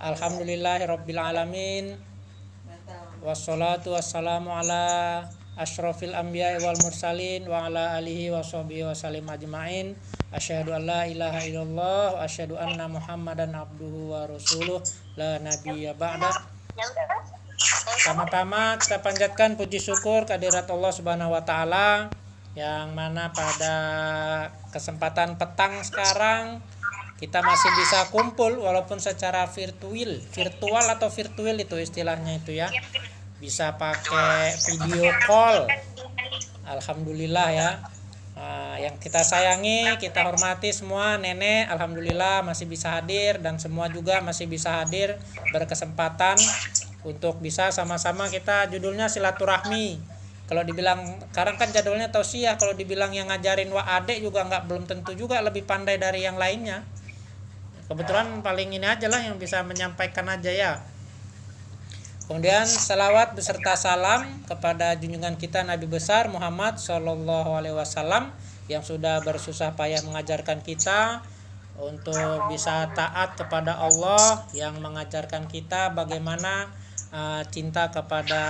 Alhamdulillahirabbil alamin. Wassalatu wassalamu ala asyrafil anbiya'i wal mursalin wa ala alihi wa sahbihi wa sallim ajma'in. Asyhadu an la ilaha illallah wa asyhadu anna Muhammadan abduhu wa rasuluh la nabiyya ba'da. Pertama-tama kita panjatkan puji syukur kehadirat Allah Subhanahu wa taala yang mana pada kesempatan petang sekarang kita masih bisa kumpul walaupun secara virtual atau virtual itu istilahnya itu ya. Bisa pakai video call. Alhamdulillah ya. Yang kita sayangi, kita hormati semua nenek, alhamdulillah masih bisa hadir dan semua juga masih bisa hadir berkesempatan untuk bisa sama-sama kita judulnya silaturahmi. Kalau dibilang sekarang kan jadwalnya tausiah, kalau dibilang yang ngajarin wa adek juga belum tentu juga lebih pandai dari yang lainnya. Kebetulan paling ini aja lah yang bisa menyampaikan aja ya. Kemudian salawat beserta salam kepada junjungan kita Nabi besar Muhammad Shallallahu Alaihi Wasallam yang sudah bersusah payah mengajarkan kita untuk bisa taat kepada Allah, yang mengajarkan kita bagaimana cinta kepada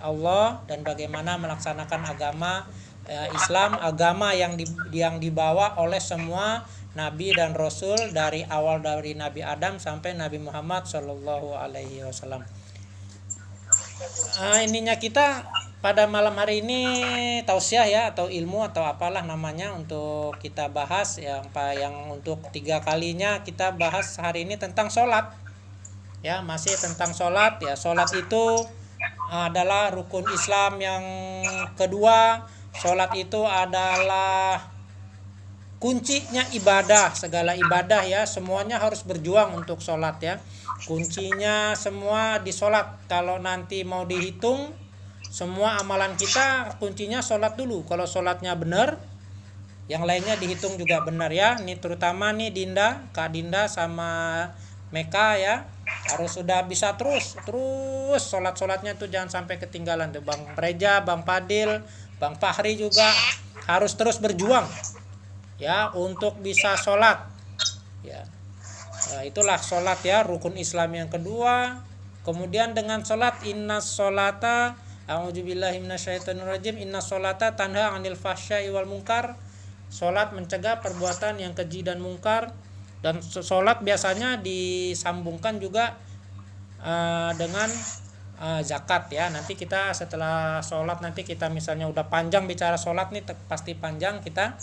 Allah dan bagaimana melaksanakan agama Islam, agama yang dibawa oleh semua Nabi dan Rasul dari awal dari Nabi Adam sampai Nabi Muhammad Shallallahu Alaihi Wasallam. Ininya kita pada malam hari ini tausiah ya atau ilmu atau apalah namanya untuk kita bahas yang untuk 3 kalinya kita bahas hari ini tentang sholat ya, masih tentang sholat ya. Sholat itu adalah rukun Islam yang kedua. Sholat itu adalah kuncinya ibadah, segala ibadah ya, semuanya harus berjuang untuk sholat ya. Kuncinya semua di sholat. Kalau nanti mau dihitung semua amalan kita, kuncinya sholat dulu. Kalau sholatnya benar, yang lainnya dihitung juga benar ya. Ini terutama nih Dinda, Kak Dinda sama Meka ya, harus sudah bisa terus sholatnya tuh jangan sampai ketinggalan tuh. Bang Reja, Bang Padil, Bang Fahri juga harus terus berjuang ya untuk bisa sholat ya. Nah, itulah sholat ya, rukun Islam yang kedua. Kemudian dengan sholat, inna sholata a'udzubillahi minasyaitonirrajim, inna sholata tanha 'anil fahsya'i wal munkar. Sholat mencegah perbuatan yang keji dan mungkar. Dan sholat biasanya disambungkan juga dengan zakat ya. Nanti kita setelah sholat, nanti kita misalnya udah panjang bicara sholat nih, pasti panjang, kita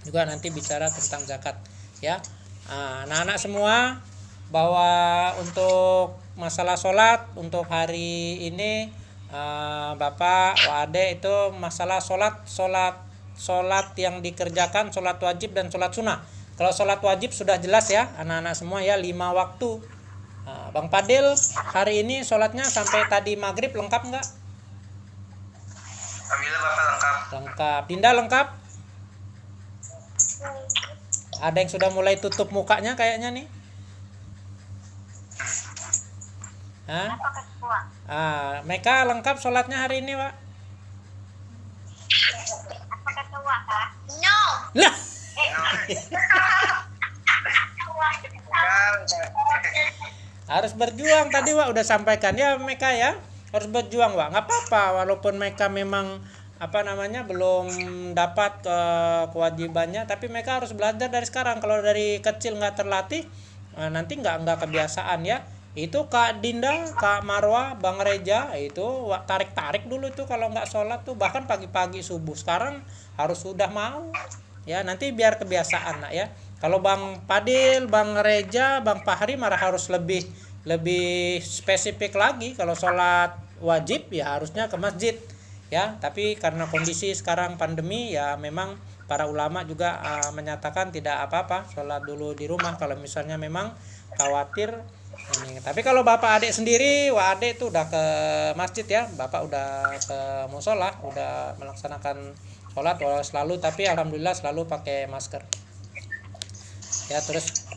juga nanti bicara tentang zakat ya. Anak-anak semua, bahwa untuk masalah sholat untuk hari ini Bapak Wade itu masalah sholat yang dikerjakan, sholat wajib dan sholat sunnah. Kalau sholat wajib sudah jelas ya anak-anak semua ya, 5 waktu. Bang Padil hari ini sholatnya sampai tadi maghrib lengkap nggak? Alhamdulillah Bapak lengkap. Lengkap. Dinda lengkap? Ada yang sudah mulai tutup mukanya kayaknya nih. Meka lengkap sholatnya hari ini, Pak? No. Lah. Harus berjuang tadi, Pak, udah sampaikan ya Meka ya. Harus berjuang, Pak. Nggak apa-apa walaupun Meka memang belum dapat kewajibannya, tapi mereka harus belajar dari sekarang. Kalau dari kecil nggak terlatih, nanti nggak kebiasaan ya. Itu Kak Dinda, Kak Marwa, Bang Reja itu tarik dulu tuh kalau nggak sholat tuh, bahkan pagi-pagi subuh. Sekarang harus sudah mau ya, nanti biar kebiasaan nak ya. Kalau Bang Padil, Bang Reja, Bang Fahri marah harus lebih spesifik lagi. Kalau sholat wajib ya harusnya ke masjid ya, tapi karena kondisi sekarang pandemi ya memang para ulama juga menyatakan tidak apa-apa sholat dulu di rumah kalau misalnya memang khawatir ini. Tapi kalau Bapak adik sendiri, adek itu udah ke masjid ya, Bapak udah ke musola, udah melaksanakan sholat selalu, tapi alhamdulillah selalu pakai masker ya. Terus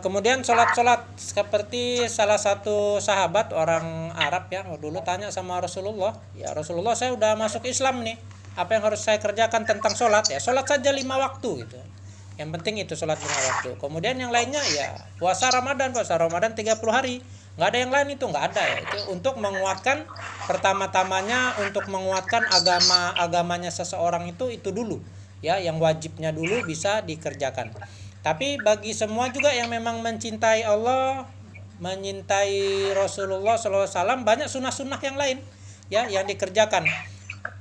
kemudian sholat seperti salah satu sahabat orang Arab ya, dulu tanya sama Rasulullah, ya Rasulullah, saya udah masuk Islam nih, apa yang harus saya kerjakan tentang sholat ya? Sholat saja 5 waktu gitu. Yang penting itu sholat lima waktu. Kemudian yang lainnya ya puasa Ramadan 30 hari. Nggak ada yang lain, itu nggak ada ya. Itu untuk menguatkan, pertama-tamanya untuk menguatkan agamanya seseorang itu dulu ya, yang wajibnya dulu bisa dikerjakan. Tapi bagi semua juga yang memang mencintai Allah, menyintai Rasulullah SAW, banyak sunnah-sunnah yang lain ya yang dikerjakan.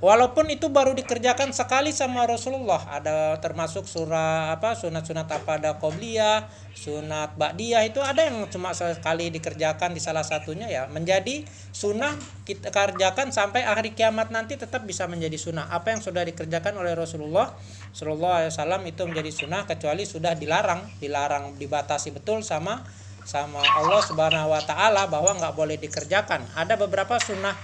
Walaupun itu baru dikerjakan sekali sama Rasulullah, ada termasuk sunat-sunat apa, ada qobliyah, sunat ba'diyah, itu ada yang cuma sekali dikerjakan di salah satunya ya, menjadi sunnah kita kerjakan sampai hari kiamat nanti tetap bisa menjadi sunnah. Apa yang sudah dikerjakan oleh Rasulullah Sallallahu Alaihi Wasallam itu menjadi sunnah, kecuali sudah dilarang, dibatasi betul sama Allah Subhanahu Wa Taala bahwa nggak boleh dikerjakan. Ada beberapa sunnah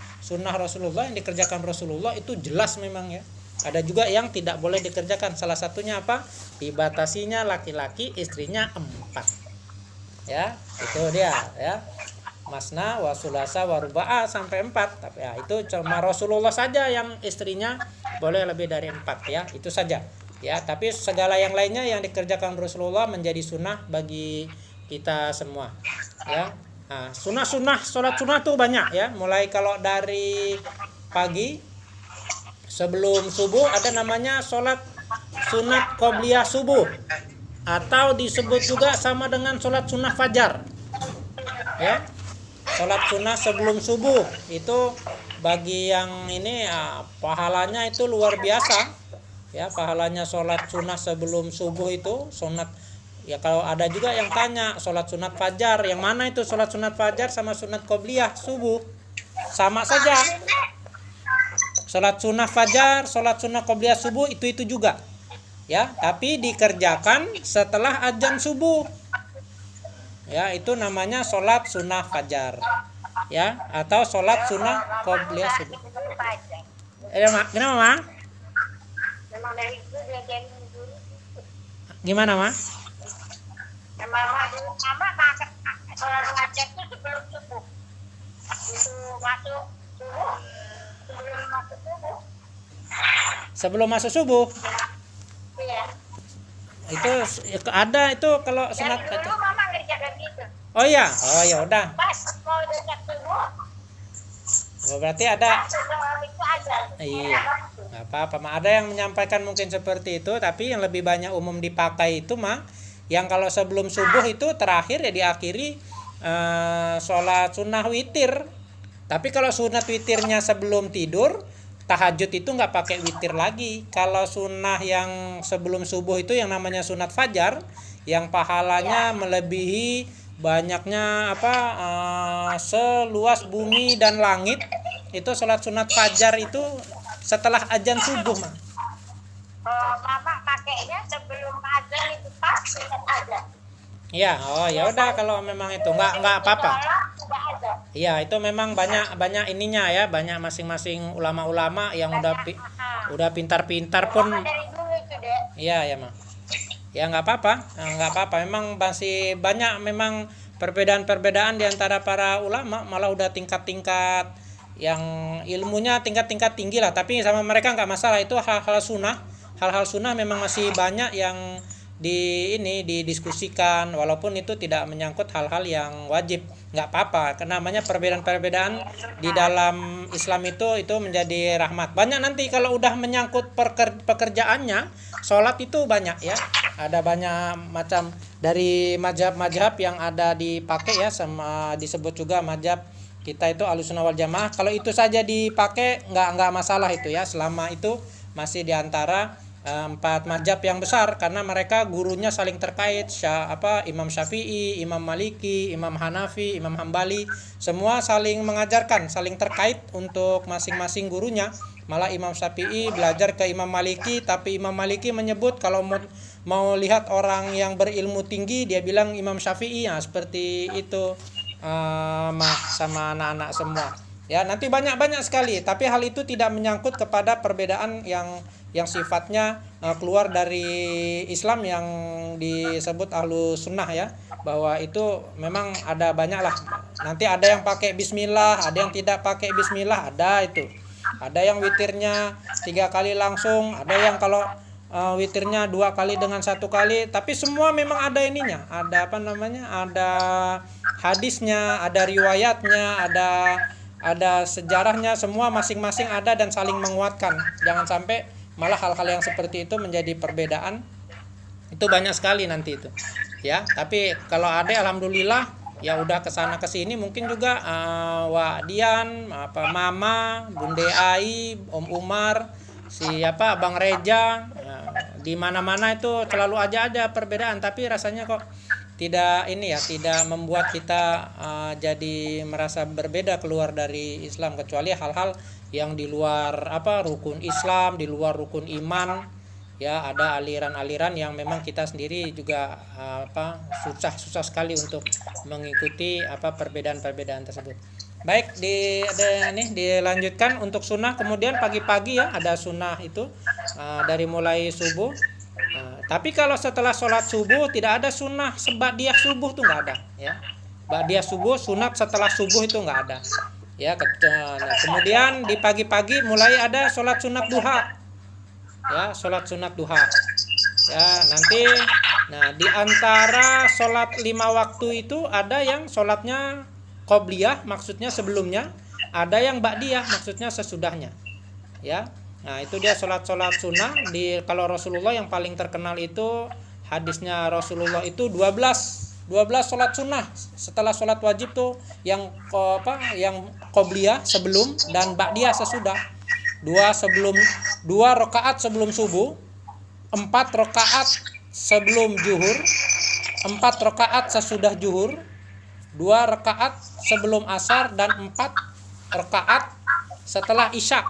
Rasulullah yang dikerjakan Rasulullah itu jelas memang ya. Ada juga yang tidak boleh dikerjakan. Salah satunya apa? Dibatasinya laki-laki istrinya 4. Ya, itu dia ya. Masna wa sulasa wa ruba'a sampai 4. Tapi ya itu cuma Rasulullah saja yang istrinya boleh lebih dari 4 ya. Itu saja. Ya, tapi segala yang lainnya yang dikerjakan Rasulullah menjadi sunnah bagi kita semua. Ya. Nah, sunnah sholat sunnah tuh banyak ya. Mulai kalau dari pagi sebelum subuh ada namanya sholat sunat qobliyah subuh, atau disebut juga sama dengan sholat sunnah fajar. Ya, sholat sunnah sebelum subuh itu bagi yang ini ya, pahalanya itu luar biasa. Ya, pahalanya sholat sunnah sebelum subuh itu sunat. Ya, kalau ada juga yang tanya sholat sunat fajar, yang mana itu sholat sunat fajar sama sunat qobliyah subuh? Sama saja. Sholat sunat fajar, sholat sunat qobliyah subuh itu juga. Ya, tapi dikerjakan setelah azan subuh. Ya, itu namanya sholat sunat fajar. Ya, atau sholat sunat qobliyah subuh. Kenapa, Ma? Memang dari itu dia dulu. Gimana, Ma? Memang dulu sama masak sholat wajib itu sebelum subuh. Itu masuk subuh, sebelum masuk subuh. Sebelum masuk subuh. Iya. Itu ada itu kalau sunat Dari dulu mama ngerjakan gitu. Oh ya udah. Pas mau dekat subuh. Oh, berarti ada. Itu aja. Iya. Nggak apa-apa, Ma. Ada yang menyampaikan mungkin seperti itu, tapi yang lebih banyak umum dipakai itu mah yang kalau sebelum subuh itu terakhir ya diakhiri sholat sunnah witir. Tapi kalau sunat witirnya sebelum tidur, tahajud itu nggak pakai witir lagi. Kalau sunnah yang sebelum subuh itu yang namanya sunat fajar, yang pahalanya melebihi banyaknya seluas bumi dan langit, itu sholat sunat fajar itu setelah azan subuh, Ma. Mama pakainya sebelum azan itu pas sunat azan. Iya, ya udah kalau memang itu nggak apa-apa. Iya, itu memang banyak ininya ya, banyak masing-masing ulama-ulama yang udah pintar-pintar pun. Dari dulu itu, Dek. Iya, ya, Ma. Ya nggak apa-apa. Memang masih banyak memang perbedaan-perbedaan di antara para ulama, malah udah tingkat-tingkat yang ilmunya tingkat-tingkat tinggi lah. Tapi sama mereka nggak masalah, itu hal-hal sunnah memang masih banyak yang didiskusikan, walaupun itu tidak menyangkut hal-hal yang wajib. Nggak apa-apa, karena namanya perbedaan-perbedaan di dalam Islam itu menjadi rahmat. Banyak nanti kalau udah menyangkut pekerjaannya, sholat itu banyak ya, ada banyak macam dari mazhab-mazhab yang ada dipakai ya, sama disebut juga mazhab kita itu Ahlussunnah wal Jamaah. Kalau itu saja dipakai nggak masalah itu ya, selama itu masih diantara 4 mazhab yang besar, karena mereka gurunya saling terkait. Imam Syafi'i, Imam Maliki, Imam Hanafi, Imam Hambali, semua saling mengajarkan, saling terkait untuk masing-masing gurunya. Malah Imam Syafi'i belajar ke Imam Maliki, tapi Imam Maliki menyebut kalau mau lihat orang yang berilmu tinggi, dia bilang Imam Syafi'i. Ya, seperti itu sama anak-anak semua. Ya, nanti banyak sekali, tapi hal itu tidak menyangkut kepada perbedaan yang sifatnya keluar dari Islam yang disebut ahlu sunnah ya, bahwa itu memang ada banyak lah. Nanti ada yang pakai bismillah, ada yang tidak pakai bismillah, ada yang witirnya 3 kali langsung, ada yang kalau witirnya 2 kali dengan 1 kali, tapi semua memang ada ininya, ada apa namanya, ada hadisnya, ada riwayatnya, ada sejarahnya, semua masing-masing ada dan saling menguatkan. Jangan sampai malah hal-hal yang seperti itu menjadi perbedaan. Itu banyak sekali nanti itu. Ya, tapi kalau ada alhamdulillah ya udah kesana kesini, mungkin juga Wak Dian, apa Mama, Bunda Ai, Om Umar, siapa Bang Reja, di mana-mana itu selalu aja ada perbedaan, tapi rasanya kok tidak ini ya, tidak membuat kita jadi merasa berbeda keluar dari Islam, kecuali hal-hal yang di luar rukun Islam, di luar rukun iman. Ya, ada aliran-aliran yang memang kita sendiri juga susah sekali untuk mengikuti perbedaan-perbedaan tersebut. Baik, dilanjutkan untuk sunnah. Kemudian pagi-pagi ya ada sunnah itu dari mulai subuh. Tapi kalau setelah sholat subuh tidak ada sunnah ba'diyah subuh tuh nggak ada. Ya, ba'diyah subuh, sunat setelah subuh itu nggak ada. Ya, kemudian di pagi-pagi mulai ada sholat sunat duha. Ya, sholat sunat duha. Ya, nanti, di antara sholat 5 waktu itu ada yang sholatnya qobliyah, maksudnya sebelumnya, ada yang ba'diyah, maksudnya sesudahnya. Ya, nah itu dia sholat sunnah. Kalau Rasulullah yang paling terkenal itu hadisnya Rasulullah itu 12 sholat sunnah setelah sholat wajib tuh, yang qobliyah sebelum dan ba'diyah sesudah. 2 rakaat sebelum subuh, 4 rakaat sebelum zuhur, 4 rakaat sesudah zuhur, 2 rakaat sebelum asar, dan 4 rakaat setelah isya.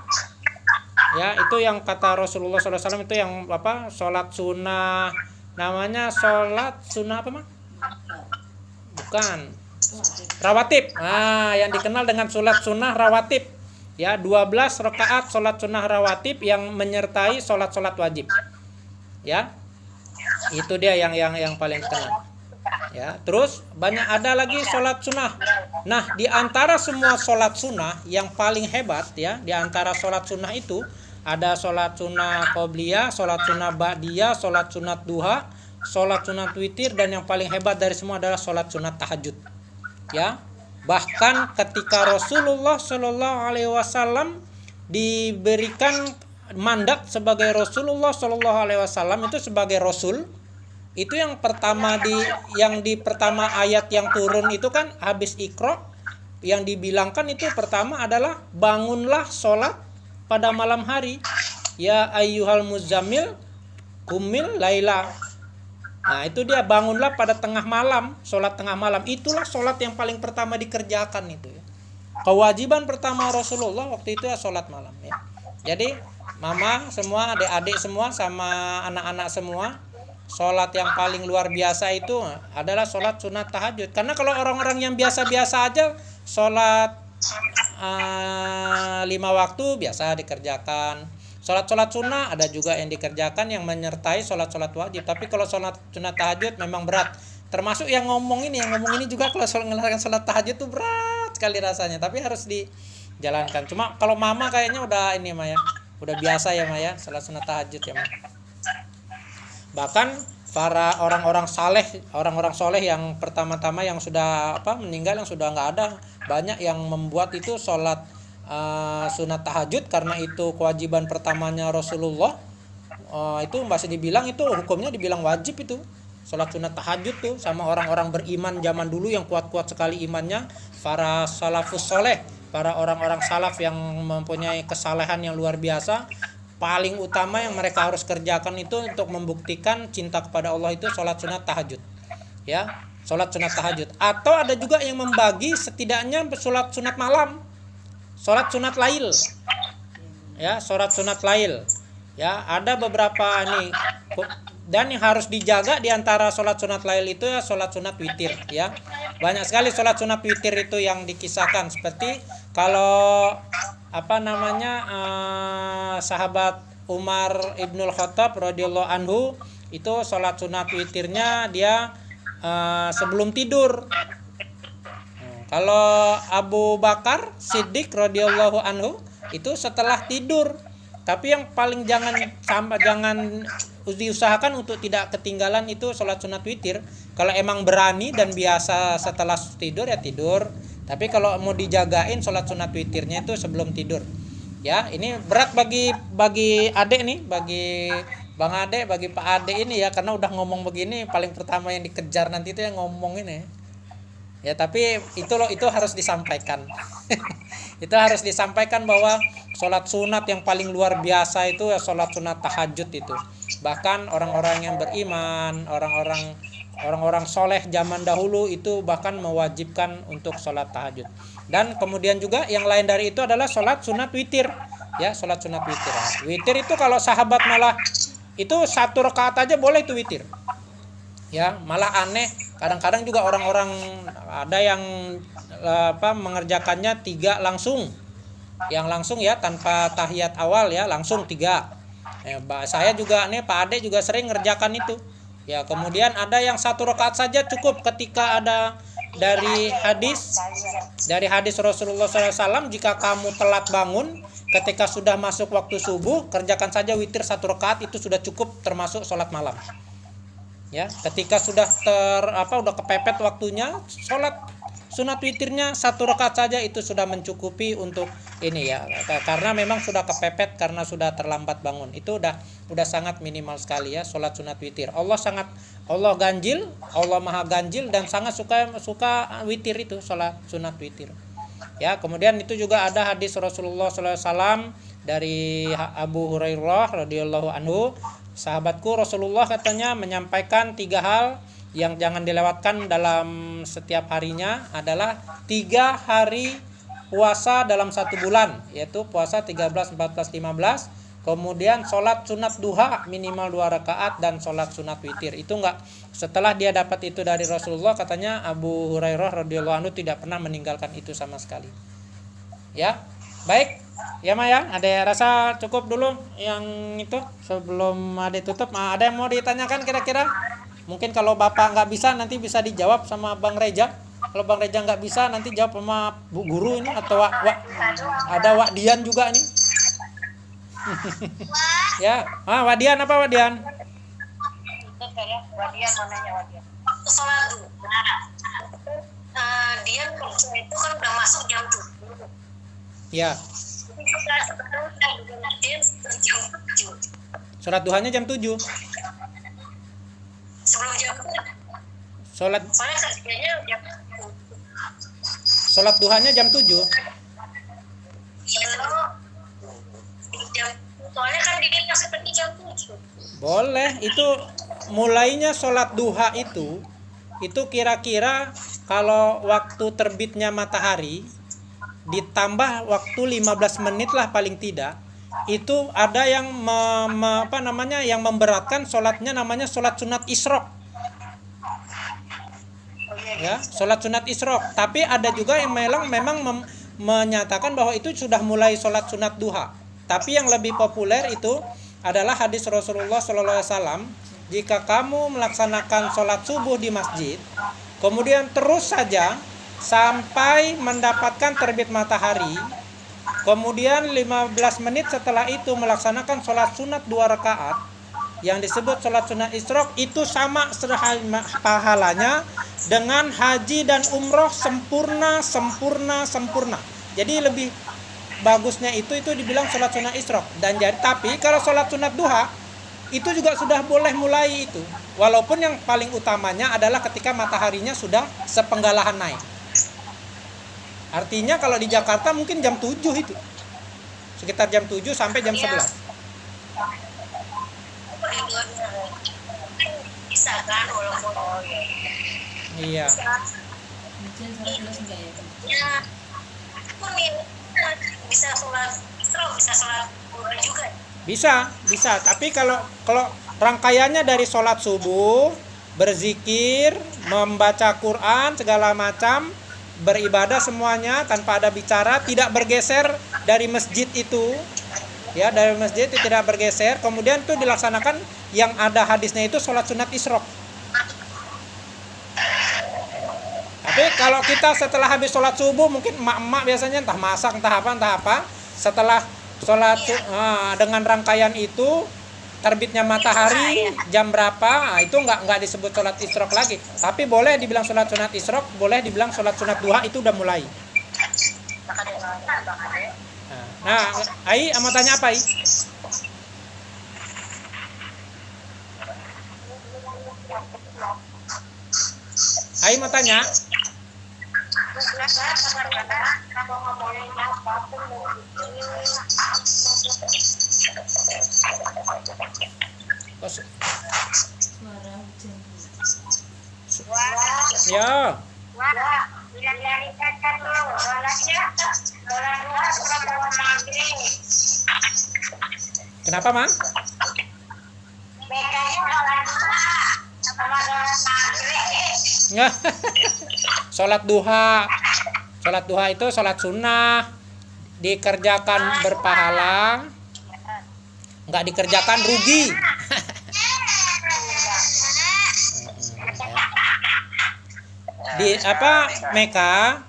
Ya, itu yang kata Rasulullah SAW, itu yang sholat sunnah, namanya sholat sunnah apa mah? Bukan, rawatib. Yang dikenal dengan sholat sunnah rawatib. Ya, 12 rakaat sholat sunnah rawatib yang menyertai sholat wajib. Ya, itu dia yang paling terkenal. Ya, terus banyak ada lagi sholat sunnah. Nah, di antara semua sholat sunnah yang paling hebat ya, di antara sholat sunnah itu ada sholat sunnah qobliyah, sholat sunnah ba'diyah, sholat sunat duha, sholat sunat witir, dan yang paling hebat dari semua adalah sholat sunat tahajud. Ya, bahkan ketika Rasulullah Shallallahu Alaihi Wasallam diberikan mandat sebagai Rasulullah Shallallahu Alaihi Wasallam itu sebagai Rasul, itu yang pertama di pertama ayat yang turun itu kan habis Iqra, yang dibilangkan itu pertama adalah bangunlah sholat pada malam hari, ya ayyuhal muzammil qumil laila. Nah, itu dia, bangunlah pada tengah malam, sholat tengah malam. Itulah sholat yang paling pertama dikerjakan itu ya. Kewajiban pertama Rasulullah waktu itu ya sholat malam ya. Jadi mama semua, adik-adik semua, sama anak-anak semua, sholat yang paling luar biasa itu adalah sholat sunat tahajud. Karena kalau orang-orang yang biasa-biasa aja sholat 5 waktu biasa dikerjakan. Sholat sunnah ada juga yang dikerjakan yang menyertai sholat wajib. Tapi kalau sholat sunat tahajud memang berat. Termasuk yang ngomong ini juga kalau mengerjakan sholat tahajud itu berat sekali rasanya. Tapi harus dijalankan. Cuma kalau mama kayaknya udah ini Maya, udah biasa ya Maya sholat sunat tahajud ya Maya. Bahkan para orang-orang soleh yang pertama-tama yang sudah meninggal, yang sudah nggak ada, banyak yang membuat itu sholat sunat tahajud karena itu kewajiban pertamanya Rasulullah. Itu masih dibilang, itu hukumnya dibilang wajib itu sholat sunat tahajud tuh, sama orang-orang beriman zaman dulu yang kuat-kuat sekali imannya, para salafus soleh, para orang-orang salaf yang mempunyai kesalehan yang luar biasa. Paling utama yang mereka harus kerjakan itu untuk membuktikan cinta kepada Allah itu sholat sunat tahajud. Ya, sholat sunat tahajud. Atau ada juga yang membagi setidaknya sholat sunat malam, sholat sunat lail. Ya, sholat sunat lail. Ya, ada beberapa nih. Dan yang harus dijaga di antara sholat sunat lail itu ya sholat sunat witir. Ya, banyak sekali sholat sunat witir itu yang dikisahkan. Seperti kalau sahabat Umar ibnul Khattab radhiyallahu anhu itu sholat sunat witirnya dia sebelum tidur. Kalau Abu Bakar Siddiq radhiyallahu anhu itu setelah tidur. Tapi yang paling jangan diusahakan untuk tidak ketinggalan itu sholat sunat witir. Kalau emang berani dan biasa setelah tidur ya tidur. Tapi kalau mau dijagain sholat sunat witirnya itu sebelum tidur. Ya, ini berat bagi adek nih, bagi Bang Ade, bagi Pak Ade ini ya, karena udah ngomong begini paling pertama yang dikejar nanti itu yang ngomong ini. Ya, tapi itu harus disampaikan. Itu harus disampaikan bahwa sholat sunat yang paling luar biasa itu ya sholat sunat tahajud itu. Bahkan orang-orang yang beriman, orang-orang soleh zaman dahulu itu bahkan mewajibkan untuk sholat tahajud. Dan kemudian juga yang lain dari itu adalah sholat sunat witir. Ya, sholat sunat witir. Witir itu kalau sahabat malah itu 1 rakaat aja boleh itu witir. Ya, malah aneh. Kadang-kadang juga orang-orang ada yang mengerjakannya 3 langsung. Yang langsung ya tanpa tahiyat awal ya, langsung 3. Saya juga nih Pak Ade juga sering ngerjakan itu. Ya, kemudian ada yang 1 rakaat saja cukup ketika ada dari hadis Rasulullah SAW, jika kamu telat bangun ketika sudah masuk waktu subuh, kerjakan saja witir 1 rakaat, itu sudah cukup termasuk sholat malam. Ya, ketika sudah udah kepepet waktunya, sholat sunat witirnya 1 rakaat saja itu sudah mencukupi untuk ini ya, karena memang sudah kepepet karena sudah terlambat bangun. Itu udah sangat minimal sekali ya sholat sunat witir. Allah ganjil, Allah maha ganjil dan sangat suka witir itu, sholat sunat witir. Ya, kemudian itu juga ada hadis Rasulullah SAW dari Abu Hurairah radhiyallahu anhu. Sahabatku Rasulullah katanya menyampaikan 3 hal yang jangan dilewatkan dalam setiap harinya adalah 3 hari puasa dalam 1 bulan, yaitu puasa 13, 14, 15. Kemudian sholat sunat duha minimal 2 rakaat dan sholat sunat witir. Itu enggak, setelah dia dapat itu dari Rasulullah, katanya Abu Hurairah radhiyallahu anhu tidak pernah meninggalkan itu sama sekali. Ya, baik. Ya Maya, ada rasa cukup dulu yang itu sebelum ada tutup. Ada yang mau ditanyakan kira-kira? Mungkin kalau Bapak nggak bisa nanti bisa dijawab sama Bang Reja. Kalau Bang Reja nggak bisa nanti jawab sama Bu Guru ini atau ada Wak Dian juga nih. Ya, Wak Dian apa Wak Dian? Wadian mananya Wadian? Waktu sholat duha, Dian kerja itu kan udah masuk jam 7. Ya. Sholat duhanya jam 7. Sebelum jam 7. Sholat kerjanya jam 7. Sholat duhanya jam 7. Soalnya kan dia masih pergi jam 7. Boleh, itu mulainya sholat duha itu kira-kira kalau waktu terbitnya matahari ditambah waktu 15 menit lah paling tidak, itu ada yang yang memberatkan sholatnya, namanya sholat sunat isyraq. Ya, sholat sunat isyraq. Tapi ada juga yang memang menyatakan bahwa itu sudah mulai sholat sunat duha. Tapi yang lebih populer itu adalah hadis Rasulullah SAW, jika kamu melaksanakan sholat subuh di masjid, kemudian terus saja sampai mendapatkan terbit matahari, kemudian 15 menit setelah itu melaksanakan sholat sunat 2 rakaat yang disebut sholat sunat isyraq, itu sama pahalanya dengan haji dan umroh sempurna. Jadi lebih bagusnya itu dibilang sholat sunat isyraq. Dan tapi kalau sholat sunat duha itu juga sudah boleh mulai itu, walaupun yang paling utamanya adalah ketika mataharinya sudah sepenggalahan naik. Artinya kalau di Jakarta mungkin jam 7 itu. Sekitar jam 7 sampai jam 11. Bisa kan walaupun Iya. Bisa sholat isyraq, bisa sholat duha juga. Bisa. Tapi kalau rangkaiannya dari sholat subuh, berzikir, membaca Quran, segala macam, beribadah semuanya tanpa ada bicara, tidak bergeser dari masjid itu. Ya, dari masjid itu tidak bergeser. Kemudian itu dilaksanakan yang ada hadisnya itu sholat sunat isyraq. Tapi kalau kita setelah habis sholat subuh, mungkin emak-emak biasanya entah masak, entah apa, setelah sholat dengan rangkaian itu terbitnya matahari jam berapa, itu nggak disebut sholat isyraq lagi. Tapi boleh dibilang sholat sunat isyraq, boleh dibilang sholat sunat duha, itu udah mulai. Nah, Ai mau tanya apa, Ai? Ai mau tanya? Ya. Kenapa, Ma? Sholat duha. Sholat duha itu sholat sunnah, dikerjakan berpahala, nggak dikerjakan rugi. Di apa mereka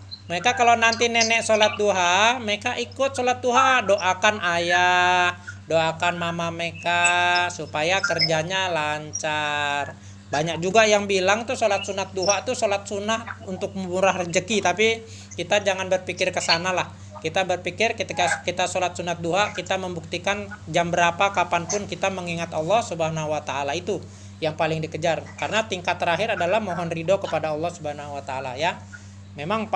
kalau nanti nenek sholat duha, mereka ikut sholat duha, doakan ayah, doakan mama mereka supaya kerjanya lancar. Banyak juga yang bilang tuh sholat sunat duha tuh sholat sunnah untuk murah rezeki, tapi kita jangan berpikir ke sana lah. Kita berpikir ketika kita sholat sunat duha, kita membuktikan jam berapa, kapanpun kita mengingat Allah Subhanahu wa Ta'ala, itu yang paling dikejar. Karena tingkat terakhir adalah mohon ridho kepada Allah Subhanahu wa Ta'ala, ya. Memang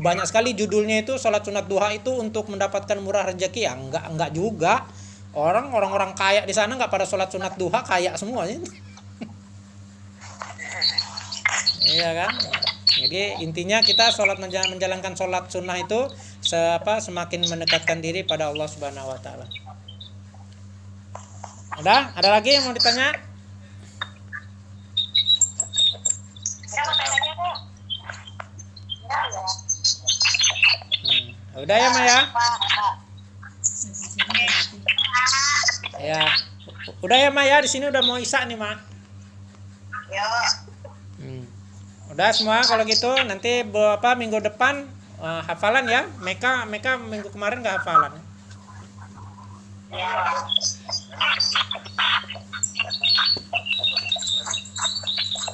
banyak sekali judulnya itu sholat sunat duha itu untuk mendapatkan murah rezeki, ya enggak juga. Orang-orang kaya di sana enggak pada sholat sunat duha, kaya semuanya. Iya kan? Jadi intinya kita menjalankan sholat sunnah itu semakin mendekatkan diri pada Allah Subhanahu wa Ta'ala. Udah? Ada lagi yang mau ditanya? Udah ya, Maya? Ya. Udah ya, Maya? Di sini udah mau isya nih, Ma. Udah semua kalau gitu, nanti minggu depan hafalan ya. Meka minggu kemarin nggak hafalan.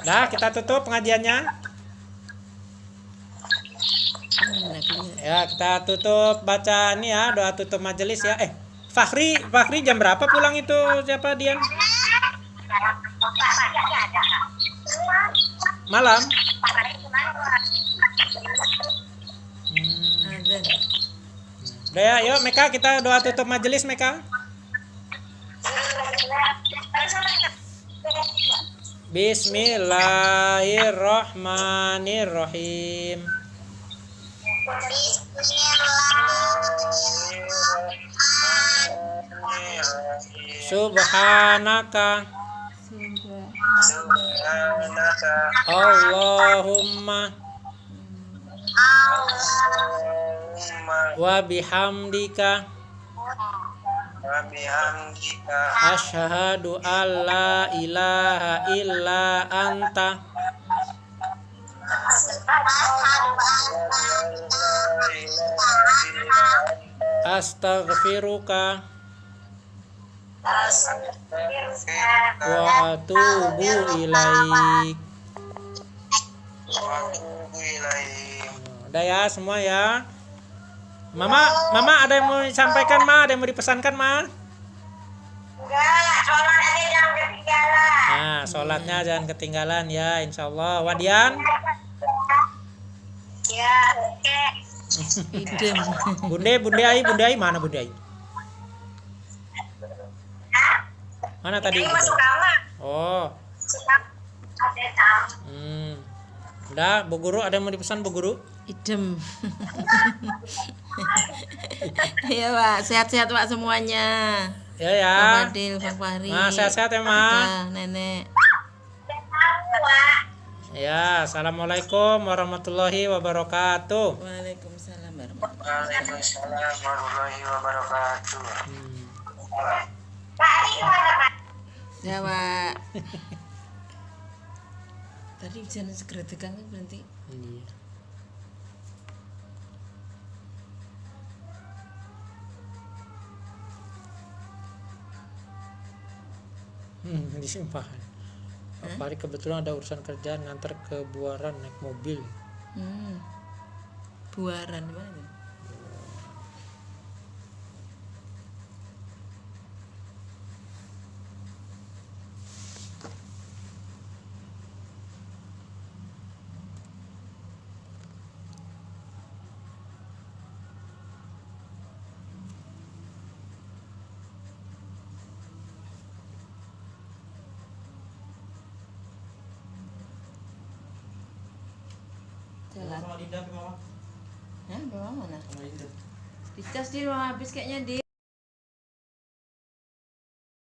Nah, kita tutup pengajiannya. Ya, kita tutup baca ini ya, doa tutup majelis ya. Fahri jam berapa pulang itu? Siapa Dian? Malam. Udah ya, yuk Meka, kita doa tutup majelis, Meka. Bismillahirrahmanirrahim. Subhanaka Allahumma wa bihamdika asyhadu alla ilaha illa anta astaghfiruka wa atubu ilaik. Udah ya semua ya. Mama ada yang mau disampaikan, Ma? Ada yang mau dipesankan, Ma? Enggak, sholat aja jangan ketinggalan. Nah, sholatnya jangan ketinggalan ya, insyaallah. Wadian? Ya, oke. Idem. Bunda Ai mana Bunda Ai? Mana tadi? Ini masuk kamar. Oh. Ada tamu. Udah, Bu Guru ada yang mau dipesan, Bu Guru? Idem. Iya, Pak. Sehat-sehat, Pak, semuanya. Ya ya. Pak Fadil, Pak Fahri. Ma, sehat-sehat ya, Ma. Nenek. Ya, assalamualaikum warahmatullahi wabarakatuh. Waalaikumsalam warahmatullahi wabarakatuh. Pak, ini gimana, Pak? Ya, Pak. Tadi jangan segera tegang kan berhenti. Iya. Disimpan. Apa hari kebetulan ada urusan kerjaan nganter ke Buaran naik mobil. Buaran di mana? Jalan. Sama Dinda ke mama. Hah, bawa mana? Sama Dinda. Dicas di rumah habis kayaknya di